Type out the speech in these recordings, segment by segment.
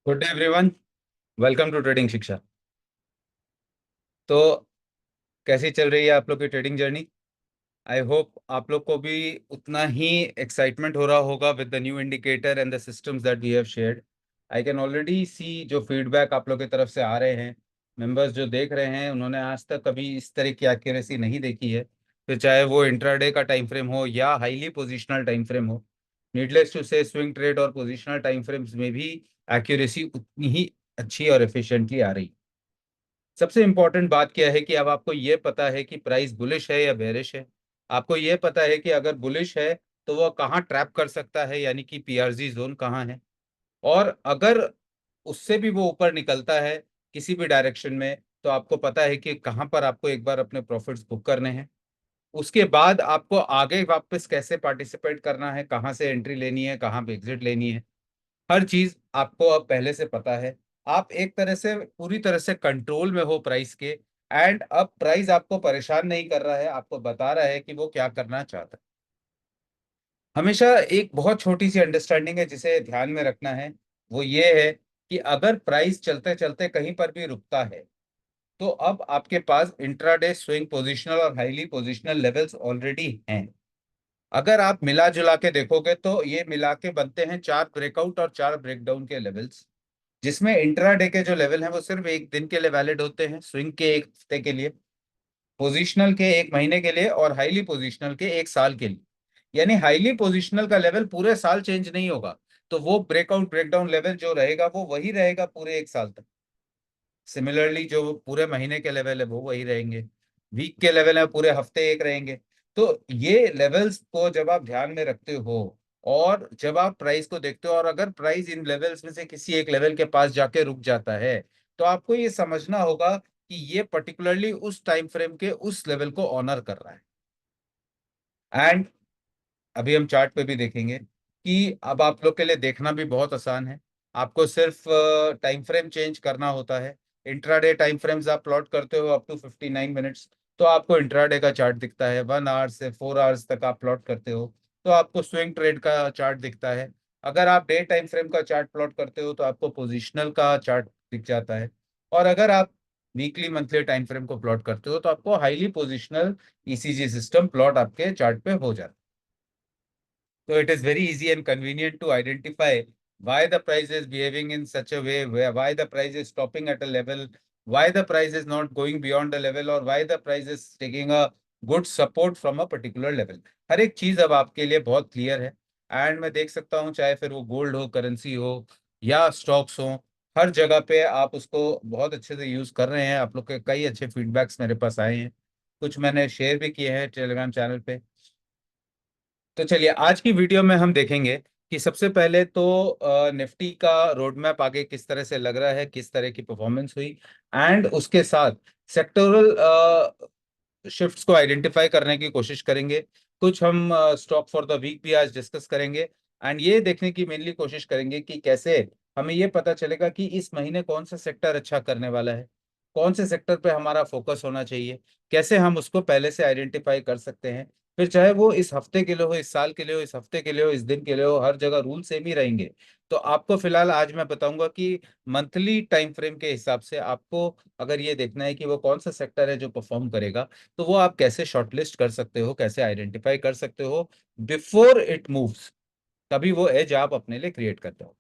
Good day everyone. Welcome to trading Shiksha. तो कैसी चल रही है आप लोग की ट्रेडिंग जर्नी? आई होप आप लोग को भी उतना ही एक्साइटमेंट हो रहा होगा with the new indicator and the systems that we have shared. I can already see जो फीडबैक आप लोग की तरफ से आ रहे हैं। मेंबर्स जो देख रहे हैं उन्होंने आज तक कभी इस तरह की एक्यूरेसी नहीं देखी है, फिर चाहे वो इंट्राडे का टाइम फ्रेम हो या हाईली पोजिशनल टाइम फ्रेम हो। नीडलेस टू से स्विंग ट्रेड और पोजिशनल टाइम फ्रेम्स में भी एक्यूरेसी उतनी ही अच्छी और एफिशिएंटली आ रही। सबसे इंपॉर्टेंट बात क्या है कि अब आपको ये पता है कि प्राइस बुलिश है या बेरिश है। आपको ये पता है कि अगर बुलिश है तो वह कहाँ ट्रैप कर सकता है, यानी कि पीआरजी जोन कहाँ है। और अगर उससे भी वो ऊपर निकलता है किसी भी डायरेक्शन में, तो आपको पता है कि कहाँ पर आपको एक बार अपने प्रॉफिट्स बुक करने हैं। उसके बाद आपको आगे वापस कैसे पार्टिसिपेट करना है, कहाँ से एंट्री लेनी है, कहाँ पे एग्जिट लेनी है, हर चीज आपको अब पहले से पता है। आप एक तरह से पूरी तरह से कंट्रोल में हो प्राइस के। एंड अब प्राइस आपको परेशान नहीं कर रहा है, आपको बता रहा है कि वो क्या करना चाहता है। हमेशा एक बहुत छोटी सी अंडरस्टैंडिंग है जिसे ध्यान में रखना है। वो ये है कि अगर प्राइस चलते चलते कहीं पर भी रुकता है, तो अब आपके पास इंट्राडे स्विंग पोजिशनल और हाईली पोजिशनल लेवल्स ऑलरेडी हैं। अगर आप मिला जुला के देखोगे तो ये मिला के बनते हैं 4 ब्रेकआउट और 4 ब्रेकडाउन के लेवल्स, जिसमें इंट्राडे के जो लेवल हैं वो सिर्फ एक दिन के लिए वैलिड होते हैं, स्विंग के एक हफ्ते के लिए, पोजिशनल के एक महीने के लिए और हाईली पोजिशनल के एक साल के लिए। यानी हाईली पोजिशनल का लेवल पूरे साल चेंज नहीं होगा, तो वो ब्रेकआउट ब्रेकडाउन लेवल जो रहेगा वो वही रहेगा पूरे एक साल तक। सिमिलरली जो पूरे महीने के लेवल है वो वही रहेंगे, वीक के लेवल है पूरे हफ्ते एक रहेंगे। तो ये लेवल्स को जब आप ध्यान में रखते हो और जब आप प्राइस को देखते हो, और अगर प्राइस इन लेवल्स में से किसी एक लेवल के पास जाके रुक जाता है, तो आपको ये समझना होगा कि ये पर्टिकुलरली उस टाइम फ्रेम के उस लेवल को ऑनर कर रहा है। एंड अभी हम चार्ट पे भी देखेंगे कि अब आप लोग के लिए देखना भी बहुत आसान है। आपको सिर्फ टाइम फ्रेम चेंज करना होता है। इंट्राडे टाइम फ्रेम्स आप प्लॉट करते हो अप टू 59 मिनट्स, तो आपको इंट्राडे का चार्ट दिखता है। 1 आवर से 4 आवर्स तक आप प्लॉट करते हो तो आपको स्विंग ट्रेड का चार्ट दिखता है। अगर आप डे टाइम फ्रेम का चार्ट प्लॉट करते हो तो आपको पोजिशनल का चार्ट दिख जाता है। और अगर आप वीकली मंथली टाइम फ्रेम को प्लॉट करते हो तो आपको highly positional ECG system plot आपके चार्ट पे हो जाता है। So it is very easy and convenient to identify why the price is behaving in such a way, why the price is stopping at a level, why the price is not going beyond the level, or why the price is taking a good support from a particular level. हर एक चीज अब आपके लिए बहुत clear है। And मैं देख सकता हूँ चाहे फिर वो गोल्ड हो, करेंसी हो या स्टॉक्स हो, हर जगह पे आप उसको बहुत अच्छे से यूज कर रहे हैं। आप लोग के कई अच्छे फीडबैक्स मेरे पास आए हैं, कुछ मैंने शेयर भी किए हैं टेलीग्राम चैनल पे। तो चलिए आज की वीडियो में हम देखेंगे कि सबसे पहले तो निफ्टी का रोड मैप आगे किस तरह से लग रहा है, किस तरह की परफॉर्मेंस हुई। एंड उसके साथ सेक्टोरल शिफ्ट्स को आइडेंटिफाई करने की कोशिश करेंगे। कुछ हम स्टॉक फॉर द वीक भी आज डिस्कस करेंगे। एंड ये देखने की मेनली कोशिश करेंगे कि कैसे हमें ये पता चलेगा कि इस महीने कौन सा सेक्टर अच्छा करने वाला है, कौन से सेक्टर पे हमारा फोकस होना चाहिए, कैसे हम उसको पहले से आइडेंटिफाई कर सकते हैं। फिर चाहे वो इस हफ्ते के लिए हो, इस साल के लिए हो, इस हफ्ते के लिए हो, इस दिन के लिए हो, हर जगह रूल सेम ही रहेंगे। तो आपको फिलहाल आज मैं बताऊंगा कि मंथली टाइम फ्रेम के हिसाब से आपको अगर ये देखना है कि वो कौन सा सेक्टर है जो परफॉर्म करेगा, तो वो आप कैसे शॉर्टलिस्ट कर सकते हो, कैसे आइडेंटिफाई कर सकते हो बिफोर इट मूव्स, तभी वो एज आप अपने लिए क्रिएट करते हो।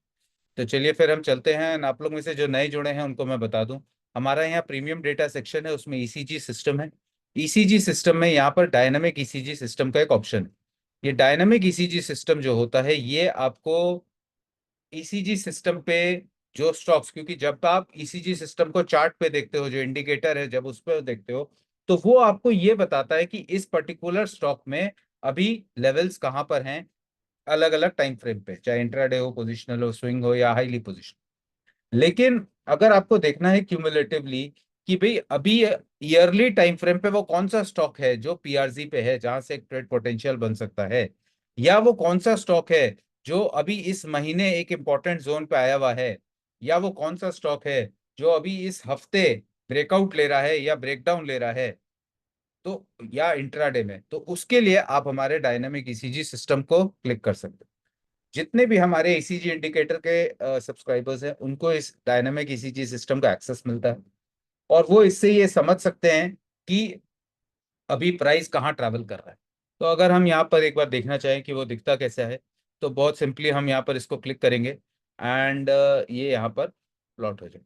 तो चलिए फिर हम चलते हैं। and आप लोग में से जो नए जुड़े हैं उनको मैं बता दूं, हमारा यहाँ प्रीमियम डेटा सेक्शन है, उसमें ईसीजी सिस्टम है। ईसीजी सिस्टम में यहाँ पर डायनामिक ईसीजी सिस्टम का एक ऑप्शन है। ये डायनामिक ईसीजी सिस्टम जो होता है ये आपको ईसीजी सिस्टम पे जो स्टॉक्स, क्योंकि जब आप ईसीजी सिस्टम को चार्ट पे देखते हो, जो इंडिकेटर है जब उस पर देखते हो, तो वो आपको ये बताता है कि इस पर्टिकुलर स्टॉक में अभी लेवल्स कहाँ पर हैं, अलग अलग टाइम फ्रेम पे, चाहे इंट्राडे हो, पोजिशनल हो, स्विंग हो या हाईली पोजिशन। लेकिन अगर आपको देखना है क्यूमुलेटिवली कि भाई अभी ईयरली टाइम फ्रेम पे वो कौन सा स्टॉक है जो पीआरजी पे है, जहां से एक ट्रेड पोटेंशियल बन सकता है, या वो कौन सा स्टॉक है जो अभी इस महीने एक इंपॉर्टेंट जोन पे आया हुआ है, या वो कौन सा स्टॉक है जो अभी इस हफ्ते ब्रेकआउट ले रहा है या ब्रेकडाउन ले रहा है, तो या इंट्राडे में, तो उसके लिए आप हमारे डायनामिक ईसीजी सिस्टम को क्लिक कर सकते हैं। जितने भी हमारे ईसीजी इंडिकेटर के सब्सक्राइबर्स हैं उनको इस डायनामिक ईसीजी सिस्टम का एक्सेस मिलता है, और वो इससे ये समझ सकते हैं कि अभी प्राइस कहाँ ट्रैवल कर रहा है। तो अगर हम यहाँ पर एक बार देखना चाहें कि वो दिखता कैसा है, तो बहुत सिंपली हम यहाँ पर इसको क्लिक करेंगे एंड ये यहाँ पर प्लॉट हो जाए।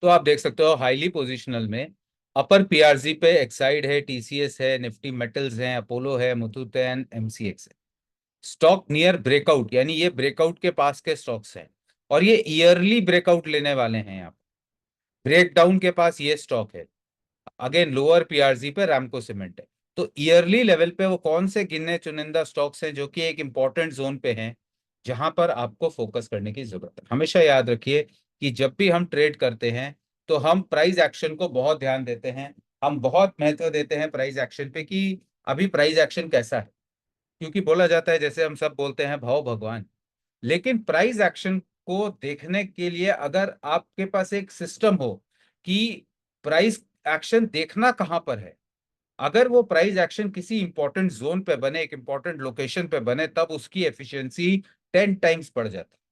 तो आप देख सकते हो हाईली पोजिशनल में अपर पीआरजी पे एक्साइड है, टीसीएस है, निफ्टी मेटल्स है, अपोलो है, मुथूट है एंड एमसीएक्स है। स्टॉक नियर ब्रेकआउट, यानी ये ब्रेकआउट के पास के स्टॉक्स हैं, और ये ईयरली ब्रेकआउट लेने वाले हैं। यहाँ ब्रेकडाउन के पास ये स्टॉक है, अगेन लोअर पीआरजी पे रामको सीमेंट है। तो ईयरली लेवल पे वो कौन से गिने चुनिंदा स्टॉक्स हैं जो कि एक इंपॉर्टेंट जोन पे हैं, जहां पर आपको फोकस करने की जरूरत है। हमेशा याद रखिए कि जब भी हम ट्रेड करते हैं तो हम प्राइस एक्शन को बहुत ध्यान देते हैं, हम बहुत महत्व देते हैं प्राइस एक्शन पे कि अभी प्राइस एक्शन कैसा है। क्योंकि बोला जाता है, जैसे हम सब बोलते हैं, भाव भगवान। लेकिन प्राइस एक्शन को देखने के लिए अगर आपके पास एक सिस्टम हो कि प्राइस एक्शन देखना कहां पर है, अगर वो प्राइस एक्शन किसी इंपॉर्टेंट जोन पे बने, एक इंपॉर्टेंट लोकेशन पे बने, तब उसकी एफिशिएंसी 10 टाइम्स बढ़ जाता है।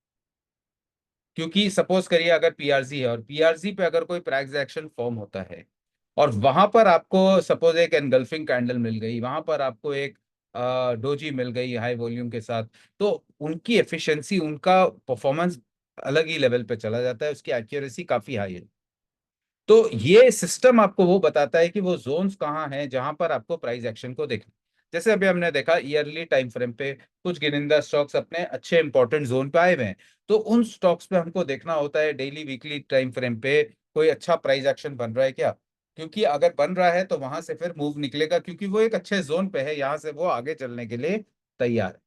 क्योंकि सपोज करिए अगर पीआरजी है और पीआरजी पे अगर कोई प्राइस एक्शन फॉर्म होता है और वहां पर आपको सपोज एक एनगल्फिंग कैंडल मिल गई, वहां पर आपको एक डोजी मिल गई हाई वॉल्यूम के साथ, तो उनकी एफिशिएंसी, उनका परफॉर्मेंस अलग ही लेवल पे चला जाता है, उसकी एक्यूरेसी काफी हाई है। तो ये सिस्टम आपको वो बताता है कि वो जोन्स कहाँ हैं जहां पर आपको प्राइस एक्शन को देखना। जैसे अभी हमने देखा ईयरली टाइम फ्रेम पे कुछ गिनिंदा स्टॉक्स अपने अच्छे इंपॉर्टेंट जोन पे आए हुए हैं, तो उन स्टॉक्स पे हमको देखना होता है डेली वीकली टाइम फ्रेम पे कोई अच्छा प्राइस एक्शन बन रहा है क्या। क्योंकि अगर बन रहा है तो वहां से फिर मूव निकलेगा, क्योंकि वो एक अच्छे जोन पे है, यहाँ से वो आगे चलने के लिए तैयार है।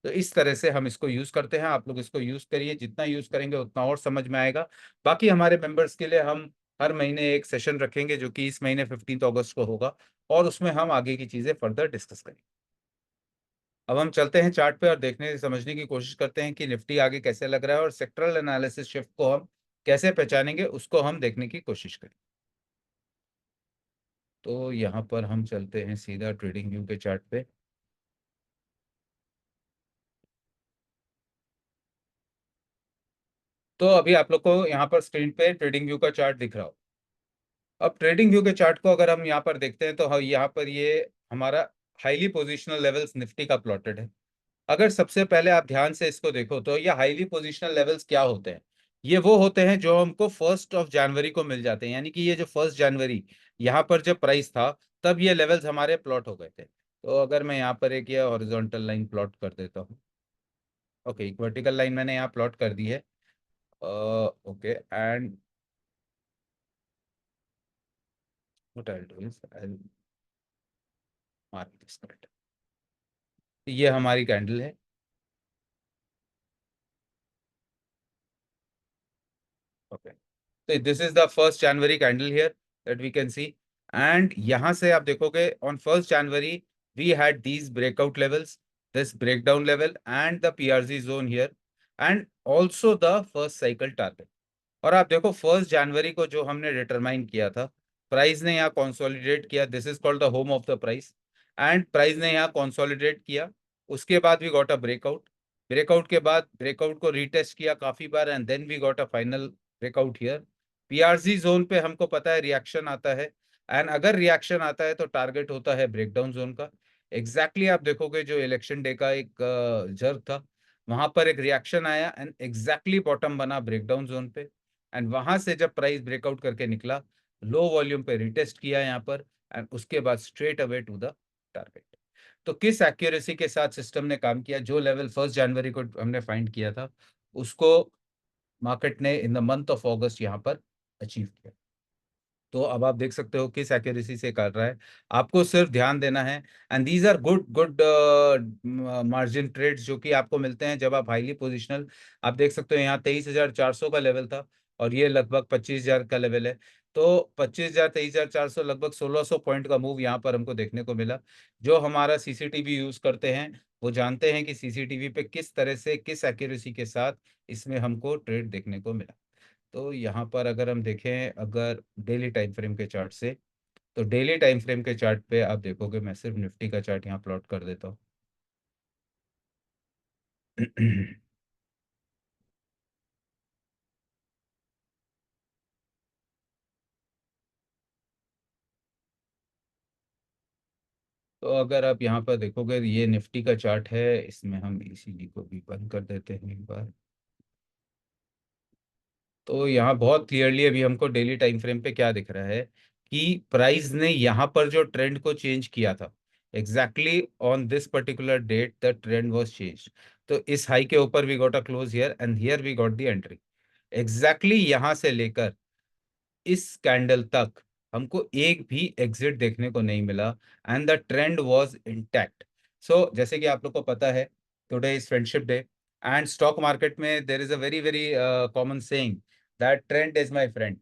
तो इस तरह से हम इसको यूज करते हैं। आप लोग इसको यूज करिए, जितना यूज करेंगे उतना और समझ में आएगा। बाकी हमारे मेंबर्स के लिए हम हर महीने एक सेशन रखेंगे जो कि इस महीने 15 अगस्त को होगा, और उसमें हम आगे की चीजें फर्दर डिस्कस करेंगे। अब हम चलते हैं चार्ट पे और देखने समझने की कोशिश करते हैं कि निफ्टी आगे कैसे लग रहा है, और सेक्टरल एनालिसिस शिफ्ट को हम कैसे पहचानेंगे उसको हम देखने की कोशिश करें। तो यहाँ पर हम चलते हैं सीधा ट्रेडिंग व्यू के चार्ट पे। तो अभी आप लोग को यहाँ पर स्क्रीन पे ट्रेडिंग व्यू का चार्ट दिख रहा हो। अब ट्रेडिंग व्यू के चार्ट को अगर हम यहाँ पर देखते हैं तो यहाँ पर ये हमारा हाईली पोजिशनल लेवल्स निफ्टी का प्लॉटेड है। अगर सबसे पहले आप ध्यान से इसको देखो तो ये हाईली पोजिशनल लेवल्स क्या होते हैं। ये वो होते हैं जो हमको 1 जनवरी को मिल जाते हैं, यानी कि ये जो 1 जनवरी यहाँ पर जब प्राइस था, तब ये लेवल्स हमारे प्लॉट हो गए थे। तो अगर मैं यहाँ पर एक ये हॉरिजॉन्टल लाइन प्लॉट कर देता हूँ, ओके, एक वर्टिकल लाइन मैंने यहाँ प्लॉट कर दी है। Okay, and what I do is I mark this correct. ये हमारी कैंडल है। ओके, तो this is the 1 January candle here that we can see. And यहां से आप देखोगे on 1 January we had these breakout levels, this breakdown level and the PRG zone here, and also the first cycle target. और आप देखो 1 जनवरी को जो हमने डिटरमाइन किया था, प्राइस ने यहाँ कॉन्सोलिडेट किया, this is called the home of the price, and price ने यहाँ कॉन्सोलिडेट किया। उसके बाद we got a breakout, breakout के बाद ब्रेकआउट को रीटेस्ट किया काफी बार, and then we got a final breakout here. PRG zone पे हमको पता है रिएक्शन आता है, एंड अगर रिएक्शन आता है तो टारगेट होता है ब्रेकडाउन जोन का। एग्जैक्टली आप देखोगे जो इलेक्शन डे का एक जर्क था, वहां पर एक रिएक्शन आया एंड एग्जैक्टली बॉटम बना ब्रेकडाउन जोन पे, एंड वहां से जब प्राइस ब्रेकआउट करके निकला, लो वॉल्यूम पे रिटेस्ट किया यहाँ पर, एंड उसके बाद straight away to the target. तो किस एक्यूरेसी के साथ सिस्टम ने काम किया, जो लेवल 1 जनवरी को हमने फाइंड किया था, उसको मार्केट ने इन द मंथ ऑफ अगस्त यहाँ पर अचीव किया। तो अब आप देख सकते हो किस एक्यूरेसी से कर रहा है, आपको सिर्फ ध्यान देना है। And these are good good margin trades जो कि आपको मिलते हैं जब आप हाईली पोजिशनल। आप देख सकते हो यहाँ 23,400 का लेवल था, और ये लगभग 25,000 का लेवल है। तो 25,000 23,400 लगभग 1,600 पॉइंट का मूव यहाँ पर हमको देखने को मिला। जो हमारा सीसीटीवी यूज करते हैं वो जानते हैं कि सीसीटीवी पे किस तरह से किस एक्यूरेसी के साथ इसमें हमको ट्रेड देखने को मिला। तो यहाँ पर अगर हम देखें, अगर डेली टाइम फ्रेम के चार्ट से, तो डेली टाइम फ्रेम के चार्ट पे आप देखोगे, मैं सिर्फ निफ्टी का चार्ट यहाँ प्लॉट कर देता हूँ। तो अगर आप यहाँ पर देखोगे, ये निफ्टी का चार्ट है, इसमें हम ईसीजी को भी बंद कर देते हैं एक बार। तो यहाँ बहुत क्लियरली अभी हमको डेली टाइम फ्रेम पे क्या दिख रहा है कि प्राइस ने यहाँ पर जो ट्रेंड को चेंज किया था, exactly on this particular date the trend was change. तो इस हाई के ऊपर we got a close here and here we got the entry. Exactly यहाँ से लेकर इस कैंडल तक हमको एक भी एग्जिट देखने को नहीं मिला, and the trend was intact. So जैसे कि आप लोग को पता है, today is friendship day, and stock market में there is a very very common saying that trend is my friend.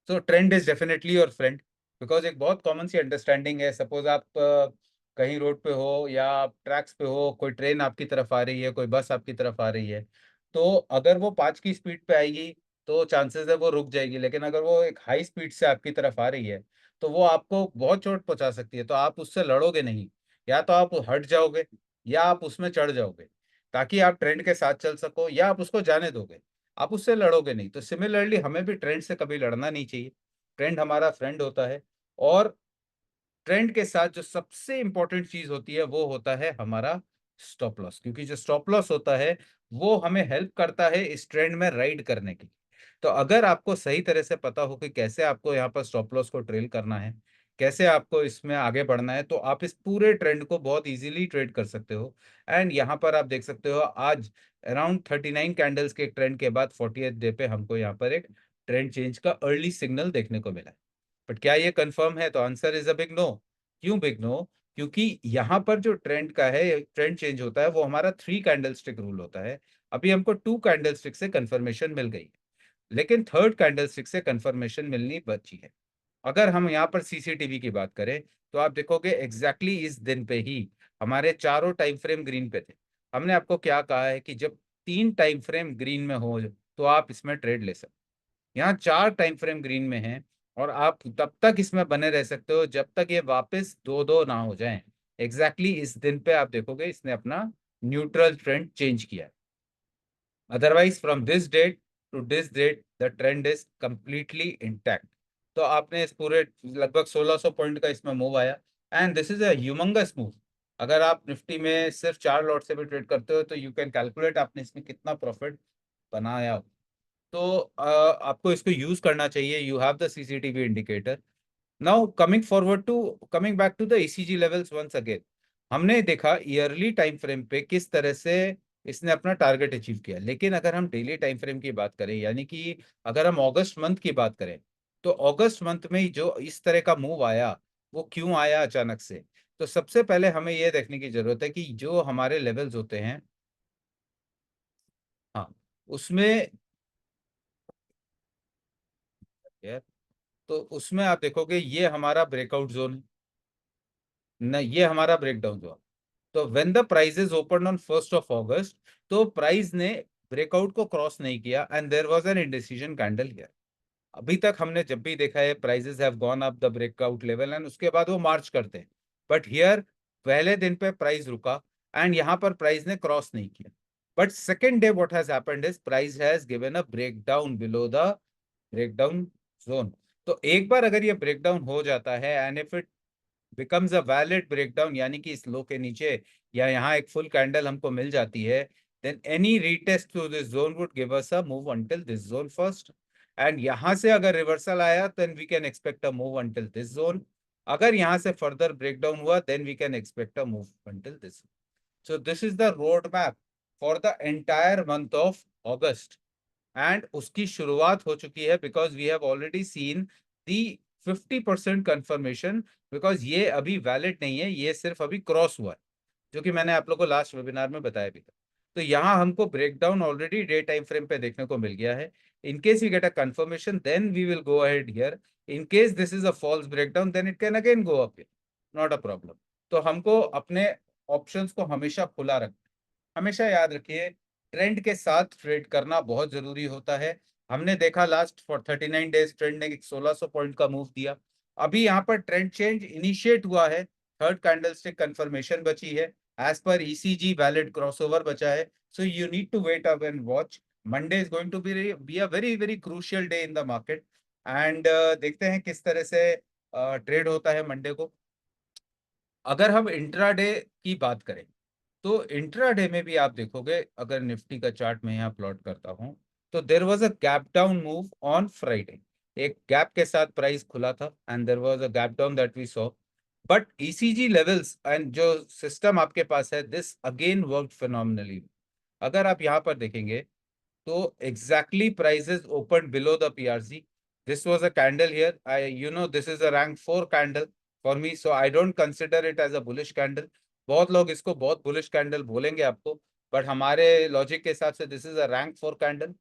So trend is definitely your friend, because एक बहुत कॉमन सी अंडरस्टैंडिंग है। सपोज आप कहीं रोड पे हो या आप ट्रैक्स पे हो, कोई ट्रेन आपकी तरफ आ रही है, कोई बस आपकी तरफ आ रही है, तो अगर वो 5 की स्पीड पे आएगी तो चांसेस है वो रुक जाएगी, लेकिन अगर वो एक हाई स्पीड से आपकी तरफ आ रही है तो वो आपको बहुत चोट पहुंचा सकती है। तो आप उससे लड़ोगे नहीं, या तो आप हट जाओगे या आप उसमें चढ़ जाओगे, ताकि आप ट्रेंड के साथ चल सको, या आप उसको जाने दोगे, आप उससे लड़ोगे नहीं। तो सिमिलरली हमें भी ट्रेंड से कभी लड़ना नहीं चाहिए। ट्रेंड हमारा फ्रेंड होता है, और ट्रेंड के साथ जो सबसे इंपॉर्टेंट चीज होती है वो होता है हमारा स्टॉप लॉस, क्योंकि जो स्टॉप लॉस होता है वो हमें हेल्प करता है इस ट्रेंड में राइड करने की। तो अगर आपको सही तरह से पता हो कि कैसे आपको यहाँ पर स्टॉप लॉस को ट्रेल करना है, कैसे आपको इसमें आगे बढ़ना है, तो आप इस पूरे ट्रेंड को बहुत इजीली ट्रेड कर सकते हो। एंड यहाँ पर आप देख सकते हो, आज अराउंड 39 कैंडल्स के ट्रेंड के बाद 40th डे पे हमको यहाँ पर एक ट्रेंड चेंज का अर्ली सिग्नल देखने को मिला है। बट क्या ये कंफर्म है? तो answer is a big no. क्यों बिग नो? क्योंकि यहाँ पर जो ट्रेंड का है, ट्रेंड चेंज होता है, वो हमारा 3 कैंडल स्टिक रूल होता है। अभी हमको 2 कैंडल स्टिक से कंफर्मेशन मिल गई, लेकिन थर्ड कैंडल स्टिक से कंफर्मेशन मिलनी बची है। अगर हम यहाँ पर सीसीटीवी की बात करें, तो आप देखोगे एग्जैक्टली इस दिन पे ही हमारे चारों टाइम फ्रेम ग्रीन पे थे। हमने आपको क्या कहा है कि जब 3 टाइम फ्रेम ग्रीन में हो तो आप इसमें ट्रेड ले सकते। यहाँ 4 टाइम फ्रेम ग्रीन में हैं, और आप तब तक इसमें बने रह सकते हो जब तक ये वापस दो दो ना हो जाएं। एग्जैक्टली इस दिन पे आप देखोगे इसने अपना न्यूट्रल ट्रेंड चेंज किया है। Otherwise from this date to this date the trend is completely intact. तो आपने इस पूरे लगभग 1600 पॉइंट का इसमें मूव आया, and this is a humongous move. अगर आप निफ्टी में सिर्फ 4 लॉट से भी ट्रेड करते हो तो यू कैन कैलकुलेट आपने इसमें कितना प्रॉफिट बनाया हो। तो आपको इसको यूज करना चाहिए। You have the CCTV indicator. Now coming back to the ECG levels once again. हमने देखा ईयरली टाइम फ्रेम पे किस तरह से इसने अपना टारगेट अचीव किया, लेकिन अगर हम डेली टाइम फ्रेम की बात करें, यानी कि अगर हम अगस्त मंथ की बात करें, तो अगस्त मंथ में जो इस तरह का मूव आया, वो क्यों आया अचानक से? तो सबसे पहले हमें यह देखने की जरूरत है कि जो हमारे लेवल्स होते हैं, हाँ, उसमें तो उसमें आप देखोगे ये हमारा ब्रेकआउट जोन है, न ये हमारा ब्रेकडाउन जोन। तो when the prices open on 1st of August, तो प्राइस ने ब्रेकआउट को क्रॉस नहीं किया, and there was an indecision candle here. अभी तक हमने जब भी देखा है, prices have gone up the breakout level and उसके बाद वो मार्च करते हैं। बट हियर पहले दिन पे प्राइस रुका, एंड यहाँ पर प्राइस ने क्रॉस नहीं किया। But second day what has happened is price has given a breakdown below the breakdown zone. तो एक बार अगर ये ब्रेकडाउन हो जाता है, and if it becomes a valid breakdown, यानी कि इस लो के नीचे या यहाँ एक फुल कैंडल हमको मिल जाती है, then any retest to this zone would give us a move until this zone first. And यहाँ से अगर रिवर्सल आया, then we can expect a move until this zone. अगर यहाँ से फर्दर ब्रेकडाउन हुआ, then we can expect a move until this. So this is the road map for the entire month of August, and उसकी शुरुआत हो चुकी है, because we have already seen the 50% confirmation. Because ये अभी valid नहीं है, ये सिर्फ अभी क्रॉस हुआ है, जो कि मैंने आप लोगों को लास्ट वेबिनार में बताया भी था। तो यहाँ हमको breakdown already day time frame पे देखने को मिल गया है। In case we get a confirmation, then we will go ahead here. In case this is a false breakdown, then it can again go up, not a problem. तो हमको अपने options को हमेशा खुला रखना। हमेशा याद रखिए, ट्रेंड के साथ ट्रेड करना बहुत जरूरी होता है। हमने देखा लास्ट फॉर 39 डेज ट्रेंड ने 1600 पॉइंट का मूव दिया। अभी यहाँ पर ट्रेंड चेंज इनिशिएट हुआ है, थर्ड कैंडलस्टिक कंफर्मेशन बची है, as per ECG valid crossover बचा है। So you need to wait up and watch. Monday is going to be a very very crucial day in the market. And देखते हैं किस तरह से ट्रेड होता है मंडे को। अगर हम इंट्राडे की बात करें तो इंट्राडे में भी आप देखोगे, अगर निफ्टी का चार्ट मैं यहाँ प्लॉट करता हूँ, तो there was a gap down move on Friday. एक गैप के साथ प्राइस खुला था and there was a gap down that we saw. But ECG levels and जो सिस्टम आपके पास है, दिस अगेन वर्क फिनोमिनली। अगर आप यहाँ पर देखेंगे तो exactly prices opened below the PRC. This was a candle here. This is a rank 4 candle for me, so I don't consider it as a bullish candle. बहुत लोग इसको बहुत bullish candle बोलेंगे आपको, but हमारे logic के हिसाब से this is a rank 4 candle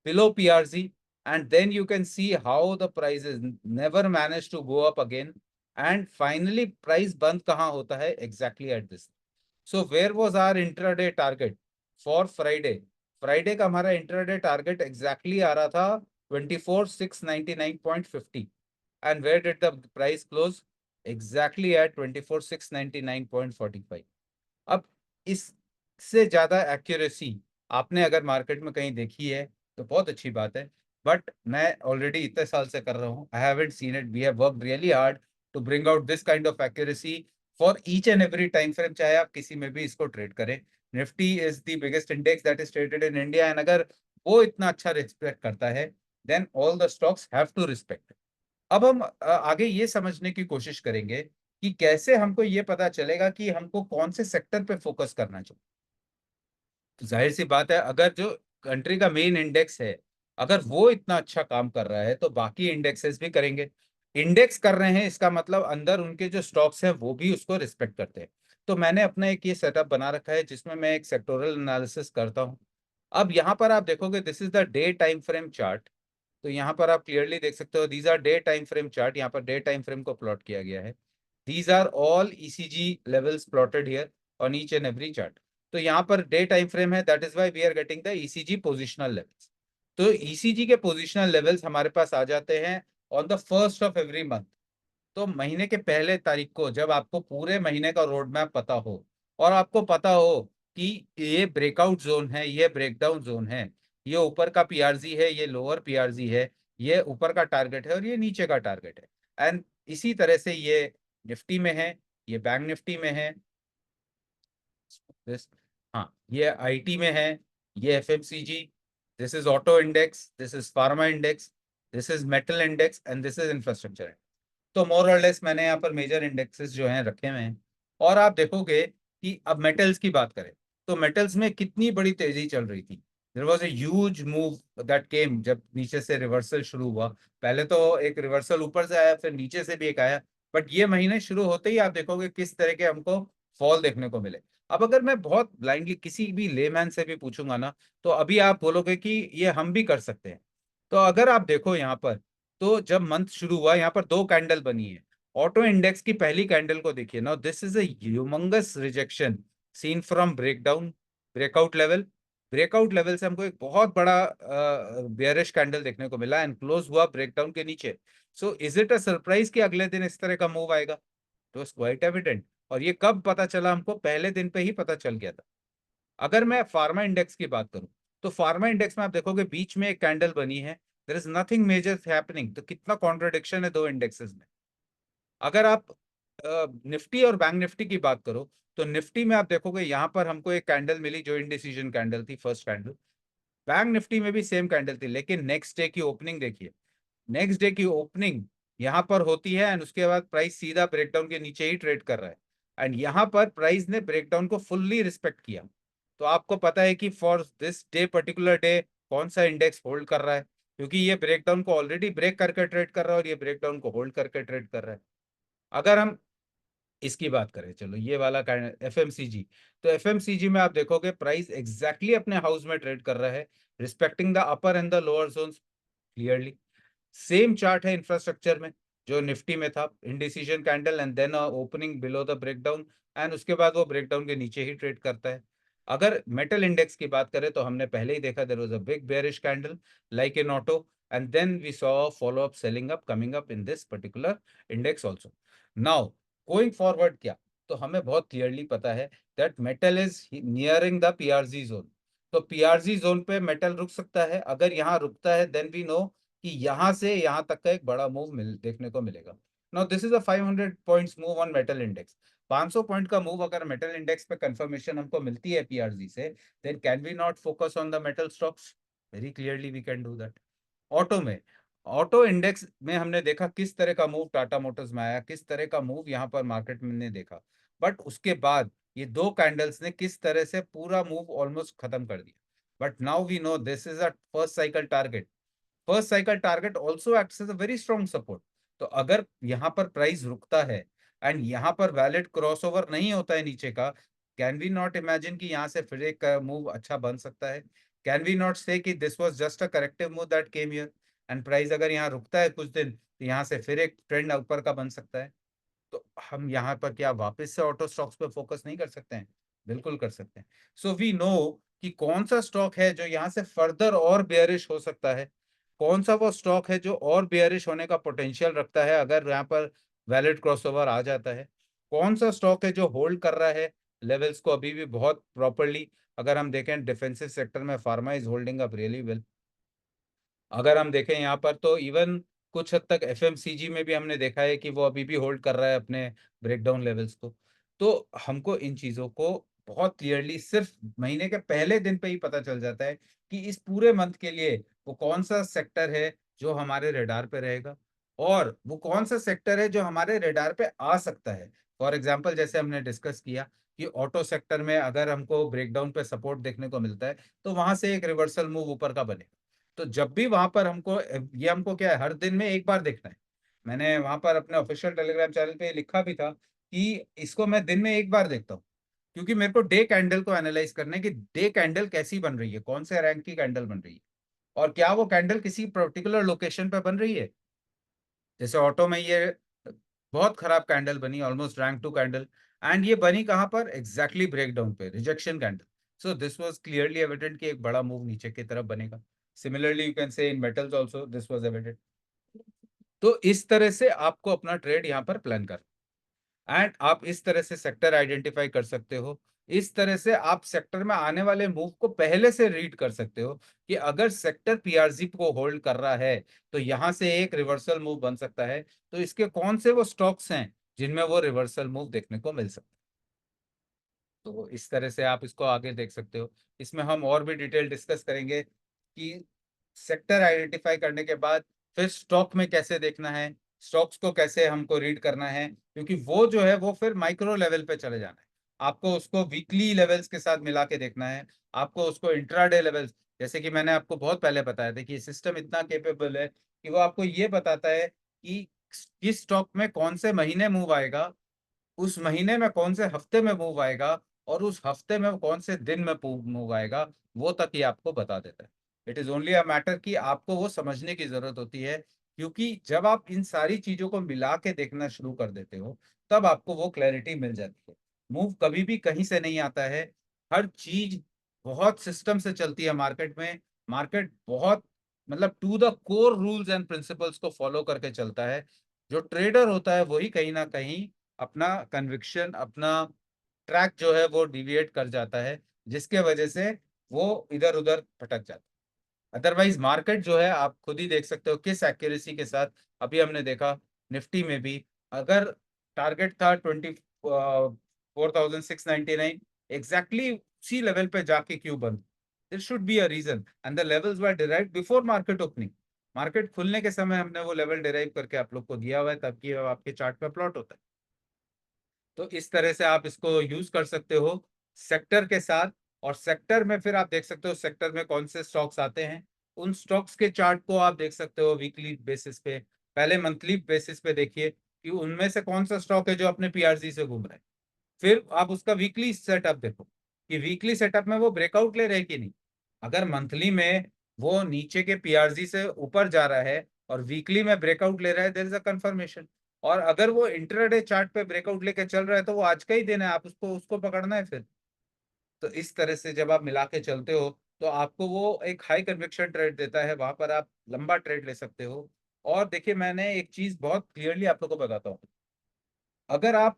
below PRC, and then you can see how the prices never managed to go up again, and finally price बंद कहाँ होता है? Exactly at this. So where was our intraday target for Friday? Friday का हमारा intraday target exactly आ रहा था 24,699.50 and where did the price close? Exactly at 24,699.45। अब इससे ज्यादा एक्यूरेसी आपने अगर मार्केट में कहीं देखी है तो बहुत अच्छी बात है, बट मैं ऑलरेडी इतने साल से कर रहा हूँ, I haven't seen it. We have worked really hard to bring out this kind of accuracy for each and every time frame, चाहे आप किसी में भी इसको ट्रेड करें। Nifty is the biggest index that is traded in India, and अगर वो इतना अच्छा रिस्पेक्ट करता है, then all the stocks have to respect. अब हम आगे ये समझने की कोशिश करेंगे कि कैसे हमको ये पता चलेगा कि हमको कौन से सेक्टर पे फोकस करना चाहिए। तो जाहिर सी बात है, अगर जो कंट्री का मेन इंडेक्स है, अगर वो इतना अच्छा काम कर रहा है तो बाकी इंडेक्सेस भी करेंगे। इंडेक्स कर रहे हैं इसका मतलब अंदर उनके जो स्टॉक्स हैं वो भी उसको रिस्पेक्ट करते हैं। तो मैंने अपना एक ये सेटअप बना रखा है जिसमें मैं एक सेक्टोरल एनालिसिस करता हूँ। अब यहाँ पर आप देखोगे, this is the day time frame chart. तो यहाँ पर आप क्लियरली देख सकते हो, these are day time frame chart. यहाँ पर डे टाइम फ्रेम को प्लॉट किया गया है। These are all ECG levels plotted here on each and every chart. तो यहाँ पर डे टाइम फ्रेम है, that is why we are getting the ECG positional levels. तो ईसीजी के पोजिशनल लेवल्स हमारे पास आ जाते हैं on the first of every month. तो महीने के पहले तारीख को जब आपको पूरे महीने का रोड मैप पता हो और आपको पता हो कि ये ब्रेकआउट जोन है, ये ब्रेकडाउन जोन है, ये ऊपर का पीआरजी है, ये लोअर पीआरजी है, ये ऊपर का टारगेट है और ये नीचे का टारगेट है। एंड इसी तरह से ये निफ्टी में है, ये बैंक निफ्टी में है, दिस, हाँ ये आईटी में है, ये FMCG, this is auto index, this is pharma index, this is metal index and this is infrastructure. तो मोर और लेस मैंने यहाँ पर मेजर इंडेक्सेस जो हैं रखे हुए हैं। और आप देखोगे कि अब मेटल्स की बात करें तो मेटल्स में कितनी बड़ी तेजी चल रही थी। There was a huge move that came, जब नीचे से रिवर्सल शुरू हुआ। पहले तो एक रिवर्सल ऊपर से आया, फिर नीचे से भी एक आया, बट ये महीने शुरू होते ही आप देखोगे किस तरह के हमको फॉल देखने को मिले। अब अगर मैं बहुत ब्लाइंडली किसी भी लेमैन से भी पूछूंगा ना, तो अभी आप बोलोगे कि ये हम भी कर सकते हैं। तो अगर आप देखो यहाँ पर, तो जब मंथ शुरू हुआ यहाँ पर दो कैंडल बनी है। ऑटो इंडेक्स की पहली कैंडल को देखिए ना, this is a humongous rejection seen from breakdown breakout level. Breakout level से हमको एक बहुत बड़ा बेयरिश कैंडल देखने को मिला एंड क्लोज हुआ ब्रेकडाउन के नीचे। So is it a surprise कि अगले दिन इस तरह का मूव आएगा? तो क्वाइट एविडेंट। और ये कब पता चला हमको? पहले दिन पे ही पता चल गया था। अगर मैं फार्मा इंडेक्स की बात करूं तो फार्मा इंडेक्स में आप देखोगे बीच में एक कैंडल बनी है, there is nothing major happening. तो कितना कॉन्ट्रडिक्शन है दो इंडेक्सेस में। अगर आप निफ्टी और बैंक निफ्टी की बात करो तो निफ्टी में आप देखोगे यहाँ पर हमको एक कैंडल मिली जो इंडिसीजन कैंडल थी, फर्स्ट कैंडल। बैंक निफ्टी में भी सेम कैंडल थी, लेकिन नेक्स्ट डे की ओपनिंग देखिए। नेक्स्ट डे की ओपनिंग यहाँ पर होती है एंड उसके बाद प्राइस सीधा ब्रेकडाउन के नीचे ही ट्रेड कर रहा है। एंड यहाँ पर प्राइस ने ब्रेकडाउन को फुल्ली रिस्पेक्ट किया। तो आपको पता है कि for this day particular day कौन सा इंडेक्स होल्ड कर रहा है, क्योंकि ये ब्रेकडाउन को ऑलरेडी ब्रेक करके ट्रेड कर रहा है और ये ब्रेकडाउन को होल्ड करके ट्रेड कर रहा है। अगर हम इसकी बात करें, चलो ये वाला एफएमसीजी, तो एफएमसीजी में आप देखोगे प्राइस एग्जैक्टली अपने हाउस में ट्रेड कर रहा है, respecting the upper and the lower zone clearly. Same chart है इंफ्रास्ट्रक्चर में जो निफ्टी में था, indecision candle and then opening below the breakdown, and उसके बाद वो ब्रेकडाउन के नीचे ही ट्रेड करता है। अगर मेटल इंडेक्स की बात करें तो हमने पहले ही देखा there was a big bearish candle like in auto, and then we saw follow up selling up coming up in this particular index also. Now going forward क्या, तो हमें बहुत क्लियरली पता है that metal is nearing the PRG zone. तो PRG zone पे metal रुक सकता है, अगर यहाँ रुकता है देन वी नो कि यहाँ से यहाँ तक का एक बड़ा मूव देखने को मिलेगा। Now this is a 500 points move on metal index. 500 point का मूव अगर मेटल इंडेक्स पे कंफर्मेशन हमको मिलती है पीआरजी से, then can we not focus on the metal stocks? Very clearly we can do that. Auto में, auto index में हमने देखा किस तरह का मूव टाटा मोटर्स में आया, किस तरह का मूव यहाँ पर मार्केट में ने देखा, बट उसके बाद ये दो कैंडल्स ने किस तरह से पूरा मूव ऑलमोस्ट खत्म कर दिया। But now we know this is a first cycle target. First cycle target also acts as a very strong support. तो अगर यहाँ पर प्राइस रुकता है एंड यहाँ पर वैलिड क्रॉसओवर नहीं होता है नीचे का, कैन वी नॉट इमेजिन कि यहाँ से फिर एक मूव अच्छा बन सकता है? कैन वी नॉट से कि this was just a corrective move that came here, and price अगर यहाँ रुकता है कुछ दिन तो यहाँ से फिर एक ट्रेंड ऊपर का बन सकता है? तो हम यहाँ पर क्या वापस से ऑटो स्टॉक्स पे फोकस नहीं कर सकते हैं? बिल्कुल कर सकते हैं। सो वी नो कि कौन सा स्टॉक है जो यहाँ से फर्दर और बेयरिश हो सकता है, कौन सा वो स्टॉक है जो और बेयरिश होने का पोटेंशियल रखता है अगर यहाँ पर वैलिड क्रॉसओवर आ जाता है, कौन सा स्टॉक है जो होल्ड कर रहा है लेवल्स को अभी भी बहुत प्रॉपरली। अगर हम देखें डिफेंसिव सेक्टर में pharma is holding up really well. अगर हम देखें यहाँ पर तो इवन कुछ हद तक एफएमसीजी में भी हमने देखा है कि वो अभी भी होल्ड कर रहा है अपने ब्रेकडाउन लेवल्स को। तो हमको इन चीजों को बहुत क्लियरली सिर्फ महीने के पहले दिन पे ही पता चल जाता है कि इस पूरे मंथ के लिए वो कौन सा सेक्टर है जो हमारे रेडार पे रहेगा, और वो कौन सा सेक्टर है जो हमारे रेडार पे आ सकता है। फॉर एग्जाम्पल जैसे हमने डिस्कस किया कि ऑटो सेक्टर में अगर हमको ब्रेकडाउन पे सपोर्ट देखने को मिलता है तो वहां से एक रिवर्सल मूव ऊपर का बनेगा। तो जब भी वहां पर हमको ये हमको क्या है, हर दिन में एक बार देखना है। मैंने वहां पर अपने ऑफिशियल टेलीग्राम चैनल पे लिखा भी था कि इसको मैं दिन में एक बार देखता हूँ, क्योंकि मेरे को डे कैंडल को एनालाइज करना है कि डे कैंडल कैसी बन रही है, कौन से रैंक की कैंडल बन रही है, और क्या वो कैंडल किसी पर्टिकुलर लोकेशन पे बन रही है। जैसे ऑटो में ये बहुत खराब कैंडल बनी, almost rank to candle, and ये बनी कहाँ पर, एग्जैक्टली ब्रेकडाउन पे, rejection candle. So this was clearly evident कि एक बड़ा मूव नीचे की तरफ बनेगा। Similarly you can say in metals also this was evident. तो इस तरह से आपको अपना ट्रेड यहाँ पर प्लान कर, एंड आप इस तरह से सेक्टर आइडेंटिफाई कर सकते हो। इस तरह से आप सेक्टर में आने वाले मूव को पहले से रीड कर सकते हो कि अगर सेक्टर पीआरजी को होल्ड कर रहा है तो यहां से एक रिवर्सल मूव बन सकता है। तो इसके कौन से वो स्टॉक्स हैं जिनमें वो रिवर्सल मूव देखने को मिल सकता है। तो इस तरह से आप इसको आगे देख सकते हो। इसमें हम और भी डिटेल डिस्कस करेंगे कि सेक्टर आइडेंटिफाई करने के बाद फिर स्टॉक में कैसे देखना है, स्टॉक्स को कैसे हमको रीड करना है, क्योंकि वो जो है वो फिर माइक्रो लेवल पे चले जाना है। आपको उसको वीकली लेवल्स के साथ मिला के देखना है, आपको उसको इंट्राडे लेवल्स, जैसे कि मैंने आपको बहुत पहले बताया था कि सिस्टम इतना केपेबल है कि वो आपको ये बताता है कि किस स्टॉक में कौन से महीने मूव आएगा, उस महीने में कौन से हफ्ते में मूव आएगा, और उस हफ्ते में कौन से दिन में मूव आएगा, वो तक ये आपको बता देता है। It is only a matter कि आपको वो समझने की जरूरत होती है, क्योंकि जब आप इन सारी चीजों को मिला के देखना शुरू कर देते हो तब आपको वो क्लैरिटी मिल जाती है। मूव कभी भी कहीं से नहीं आता है, हर चीज बहुत सिस्टम से चलती है मार्केट में। मार्केट बहुत मतलब to the core rules and principles को फॉलो करके चलता है। जो ट्रेडर होता है वही कहीं ना कहीं अपना कन्विक्शन, अपना ट्रैक जो है वो डिविएट कर जाता है, जिसके वजह से वो इधर उधर भटक जाता है। अदरवाइज मार्केट जो है आप खुद ही देख सकते हो किस एक्यूरेसी के साथ अभी हमने देखा निफ्टी में भी, अगर टारगेट था 24,699, एग्जैक्टली उसी लेवल पे जाके क्यों बंद? There should be a reason, and the levels were derived before market opening. Market खुलने के समय हमने वो लेवल डिराइव करके आप लोग को दिया हुआ है, तब कि आपके चार्ट पे प्लॉट होता है। तो इस तरह से आप इसको यूज कर सकते हो सेक्टर के साथ, और सेक्टर में फिर आप देख सकते हो सेक्टर में कौन से स्टॉक्स आते हैं। उन स्टॉक्स के चार्ट को आप देख सकते हो वीकली बेसिस पे, पहले मंथली बेसिस पे देखिए कि उनमें से कौन सा स्टॉक है जो अपने पीआरसी से घूम रहा है। फिर आप उसका वीकली सेटअप देखो कि वीकली सेटअप में वो ब्रेकआउट ले रहे कि नहीं। अगर मंथली में वो नीचे के पीआरजी से ऊपर जा रहा है और वीकली में ब्रेकआउट ले रहा है, देयर इज अ कंफर्मेशन। और अगर वो इंटरडे चार्ट पे ब्रेकआउट लेके चल रहा है तो वो आज का ही दिन है, आप उसको उसको पकड़ना है फिर। तो इस तरह से जब आप मिला के चलते हो तो आपको वो एक हाई कन्विक्शन ट्रेड देता है, वहां पर आप लंबा ट्रेड ले सकते हो। और देखिए, मैंने एक चीज बहुत क्लियरली आप लोगों को बताता हूँ। अगर आप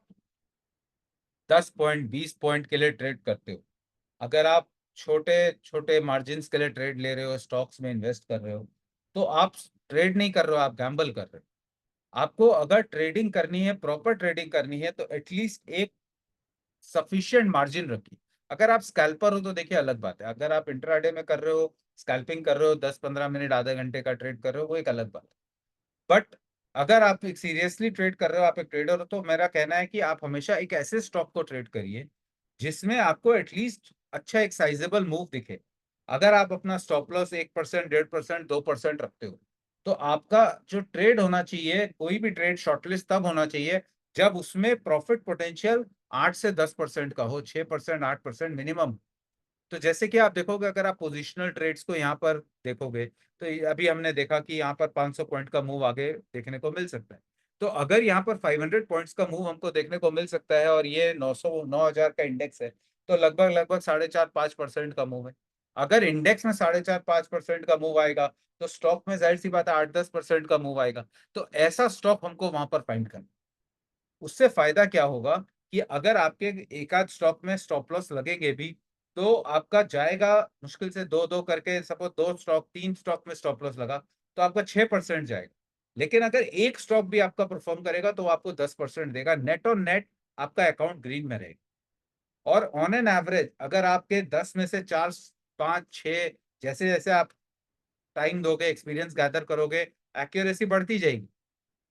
10 पॉइंट 20 पॉइंट के लिए ट्रेड करते हो, अगर आप छोटे छोटे मार्जिन के लिए ट्रेड ले रहे हो, स्टॉक्स में इन्वेस्ट कर रहे हो, तो आप ट्रेड नहीं कर रहे हो, आप गैम्बल कर रहे हो। आपको अगर ट्रेडिंग करनी है, प्रॉपर ट्रेडिंग करनी है, तो एटलीस्ट एक सफिशिएंट मार्जिन रखिए। अगर आप स्कैल्पर हो तो देखिए अलग बात है, अगर आप इंट्राडे में कर रहे हो, स्कैल्पिंग कर रहे हो, 10-15 मिनट आधे घंटे का ट्रेड कर रहे हो, वो एक अलग बात है। बट अगर आप एक सीरियसली ट्रेड कर रहे हो, आप एक ट्रेडर हो, तो मेरा कहना है कि आप हमेशा एक ऐसे स्टॉक को ट्रेड करिए जिसमें आपको एटलीस्ट अच्छा एक साइजेबल मूव दिखे। अगर आप अपना स्टॉप लॉस 1%, 1.5%, 2% रखते हो, तो आपका जो ट्रेड होना चाहिए, कोई भी ट्रेड शॉर्टलिस्ट तब होना चाहिए जब उसमें प्रॉफिट पोटेंशियल 8 से 10% का हो, 6%, 8% मिनिमम। तो जैसे कि आप देखोगे, अगर आप पोजिशनल ट्रेड्स को यहाँ पर देखोगे, तो अभी हमने देखा कि यहाँ पर 500 पॉइंट का मूव आगे देखने को मिल सकता है। तो अगर यहाँ पर 500 पॉइंट्स का मूव हमको देखने को मिल सकता है, और ये 900 9,000 का इंडेक्स है, तो लगभग लगभग 4.5-5% का मूव है। अगर इंडेक्स में 4.5-5% का मूव आएगा, तो स्टॉक में जाहिर सी बात है 8-10% का मूव आएगा। तो ऐसा स्टॉक हमको वहां पर फाइंड करना। उससे फायदा क्या होगा कि अगर आपके एक आध स्टॉक में स्टॉप लॉस लगेंगे भी, तो आपका जाएगा मुश्किल से दो दो करके, सपोज 2 स्टॉक 3 स्टॉक में स्टॉप लॉस लगा, तो आपका 6% जाएगा। लेकिन अगर एक स्टॉक भी आपका परफॉर्म करेगा, तो वो आपको 10% देगा, नेट और नेट आपका अकाउंट ग्रीन में रहेगा। और ऑन एन एवरेज अगर आपके 10 में से 4 5 6, जैसे जैसे आप टाइम दोगे, एक्सपीरियंस गैदर करोगे, एक्यूरेसी बढ़ती जाएगी।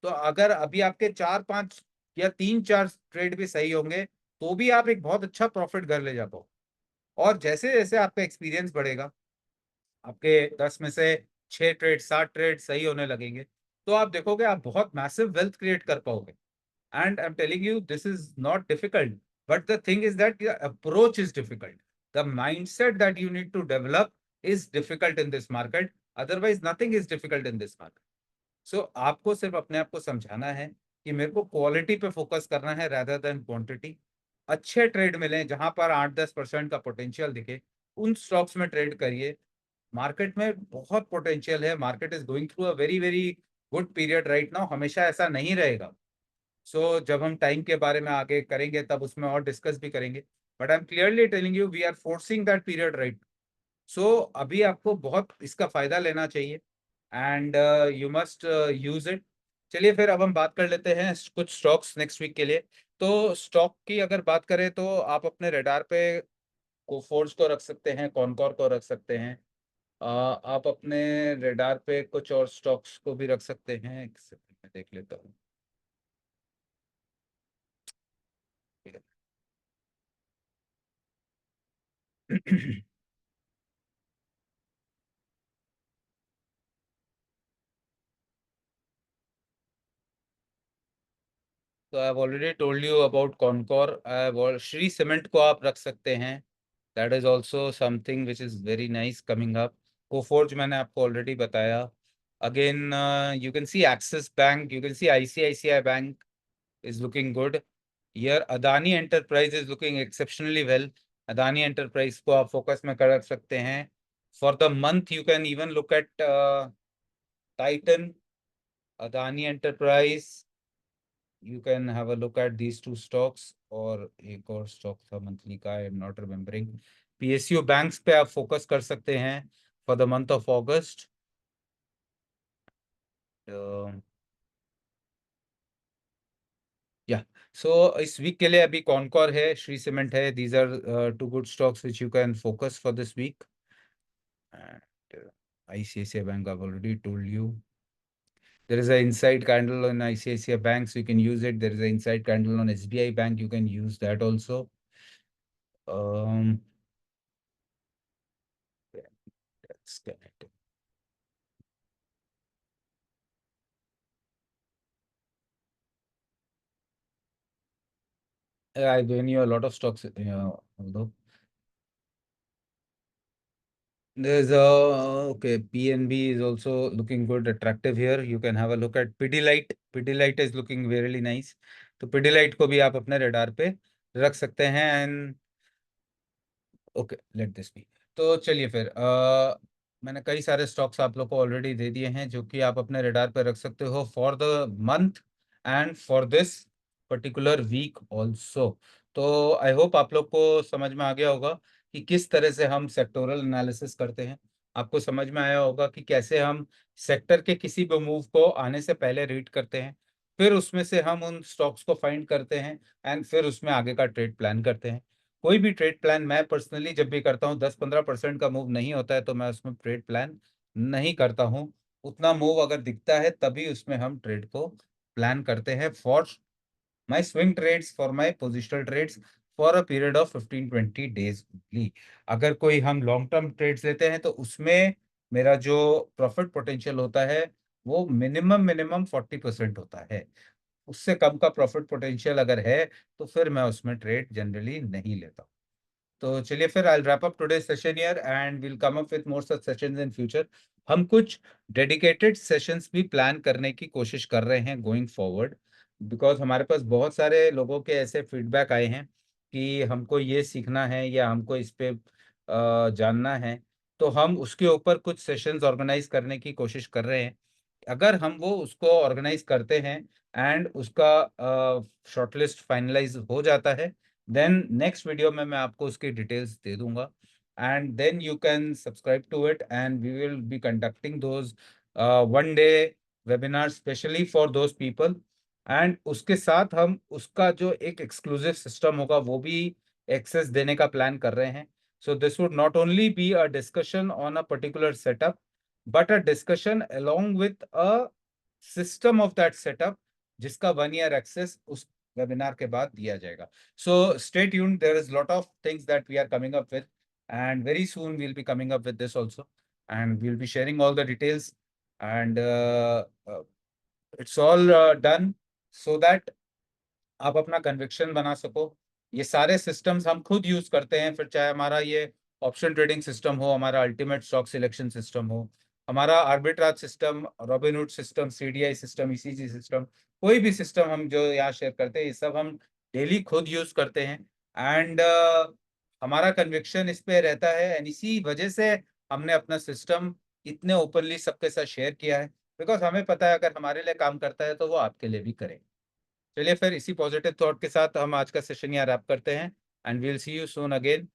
तो अगर अभी आपके 4 5 या 3 4 ट्रेड भी सही होंगे, तो भी आप एक बहुत अच्छा प्रॉफिट घर ले जा पाओ। और जैसे जैसे आपका एक्सपीरियंस बढ़ेगा, आपके 10 में से 6 ट्रेड 7 ट्रेड सही होने लगेंगे, तो आप देखोगे आप बहुत मैसिव वेल्थ क्रिएट कर पाओगे। And I am telling you, this is not difficult, but the thing is that approach is difficult. The mindset that you need to develop is difficult in this market. Otherwise nothing is difficult in this market. So आपको सिर्फ अपने आप को समझाना है कि मेरे को क्वालिटी पे फोकस करना है rather देन क्वांटिटी। अच्छे ट्रेड मिले जहां पर 8-10% का पोटेंशियल दिखे, उन स्टॉक्स में ट्रेड करिए। मार्केट में बहुत पोटेंशियल है, market is going through a very very good period right now, हमेशा ऐसा नहीं रहेगा। सो जब हम टाइम के बारे में आगे करेंगे, तब उसमें और डिस्कस भी करेंगे। But I am clearly telling you, we are forcing that period right. So अभी आपको बहुत इसका फायदा लेना चाहिए, and you must use it. चलिए फिर अब हम बात कर लेते हैं कुछ स्टॉक्स नेक्स्ट वीक के लिए। तो स्टॉक की अगर बात करें, तो आप अपने रडार पे कोफोर्ज को रख सकते हैं, कॉनकॉर को रख सकते हैं। आप अपने रडार पे कुछ और स्टॉक्स को भी रख सकते हैं, एक सेकंड में देख लेता हूँ। तो I have already told you about Concor. Shri cement को आप रख सकते हैं, that is also something which is very nice coming up. Coforge मैंने आपको ऑलरेडी बताया। Again you can see axis bank, you can see ICICI bank is looking good. Here Adani Enterprise is looking exceptionally well. Adani Enterprise को आप focus में कर सकते हैं। For the month you can even look at Titan, Adani Enterprise. You can have a look at these two stocks, और एक और stock था मंथली का, I am not remembering. PSU banks पे आप फोकस कर सकते हैं for the month of August. या सो इस वीक के लिए अभी कॉनकॉर है, श्री सीमेंट है, these are two good stocks which you can focus for this week. And ICICI Bank I've already told you. There is an inside candle on ICICI Bank, so you can use it. There is an inside candle on SBI Bank, you can use that also. Um, that's connected. I've given you a lot of stocks, although there's a okay, PNB is also looking good, attractive here. You can have a look at Pidilite. Pidilite is looking really nice. तो Pidilite को भी आप अपने radar पे रख सकते हैं। And okay, let this be. तो चलिए फिर मैंने कई सारे स्टॉक्स आप लोग को ऑलरेडी दे दिए हैं जो कि आप अपने रडार पे रख सकते हो for the month and for this particular week also. तो आई होप आप लोग को समझ में आ गया होगा कि किस तरह से हम सेक्टोरल एनालिसिस करते हैं। आपको समझ में आया होगा कि कैसे हम सेक्टर के किसी भी मूव को आने से पहले रीड करते हैं, फिर उसमें से हम उन स्टॉक्स को फाइंड करते हैं एंड फिर उसमें आगे का ट्रेड प्लान करते हैं। कोई भी ट्रेड प्लान मैं पर्सनली जब भी करता हूँ 10-15% का मूव नहीं होता है तो मैं उसमें ट्रेड प्लान नहीं करता हूँ। उतना मूव अगर दिखता है तभी उसमें हम ट्रेड को प्लान करते हैं for my swing trades, for my positional trades, for a period of 15-20 days only. अगर कोई हम लॉन्ग टर्म ट्रेड्स लेते हैं तो उसमें मेरा जो प्रॉफिट पोटेंशियल होता है वो मिनिमम मिनिमम 40% होता है। उससे कम का प्रॉफिट पोटेंशियल अगर है तो फिर मैं उसमें ट्रेड जनरली नहीं लेता। तो चलिए फिर आई wrap up today session here and will come up with more such sessions in future. हम कुछ डेडिकेटेड सेशंस भी प्लान करने की कोशिश कर रहे हैं गोइंग फॉरवर्ड, बिकॉज हमारे पास बहुत सारे लोगों के ऐसे फीडबैक आए हैं कि हमको ये सीखना है या हमको इस पे जानना है। तो हम उसके ऊपर कुछ सेशंस ऑर्गेनाइज करने की कोशिश कर रहे हैं। अगर हम वो उसको ऑर्गेनाइज करते हैं एंड उसका शॉर्टलिस्ट फाइनलाइज हो जाता है, देन नेक्स्ट वीडियो में मैं आपको उसकी डिटेल्स दे दूंगा and then you can subscribe to it and we will be conducting those one day webinar specially for those people. And उसके साथ हम उसका जो एक एक्सक्लूसिव सिस्टम होगा वो भी एक्सेस देने का प्लान कर रहे हैं। So this would not only be a discussion on a particular setup but a discussion along with a system of that setup जिसका 1 year access उस वेबिनार के बाद दिया जाएगा। So stay tuned, there is lot of things that we are coming up with and very soon we'll be coming up with this also and we'll be sharing all the details and it's all done so that आप अपना conviction बना सको। ये सारे systems हम खुद use करते हैं, फिर चाहे हमारा ये ऑप्शन ट्रेडिंग सिस्टम हो, हमारा अल्टीमेट स्टॉक सिलेक्शन सिस्टम हो, हमारा arbitrage system, Robinhood system, CDI system, ECG system, कोई भी सिस्टम हम जो यहाँ शेयर करते हैं ये सब हम डेली खुद यूज करते हैं। एंड हमारा कन्विक्शन इस पे रहता है एंड इसी वजह से हमने अपना सिस्टम इतने ओपनली सबके साथ शेयर किया है, बिकॉज हमें पता है अगर हमारे लिए काम करता है तो वो आपके लिए भी करेगा। चलिए फिर इसी पॉजिटिव थॉट के साथ हम आज का सेशन यहाँ रैप करते हैं and we'll see you soon again.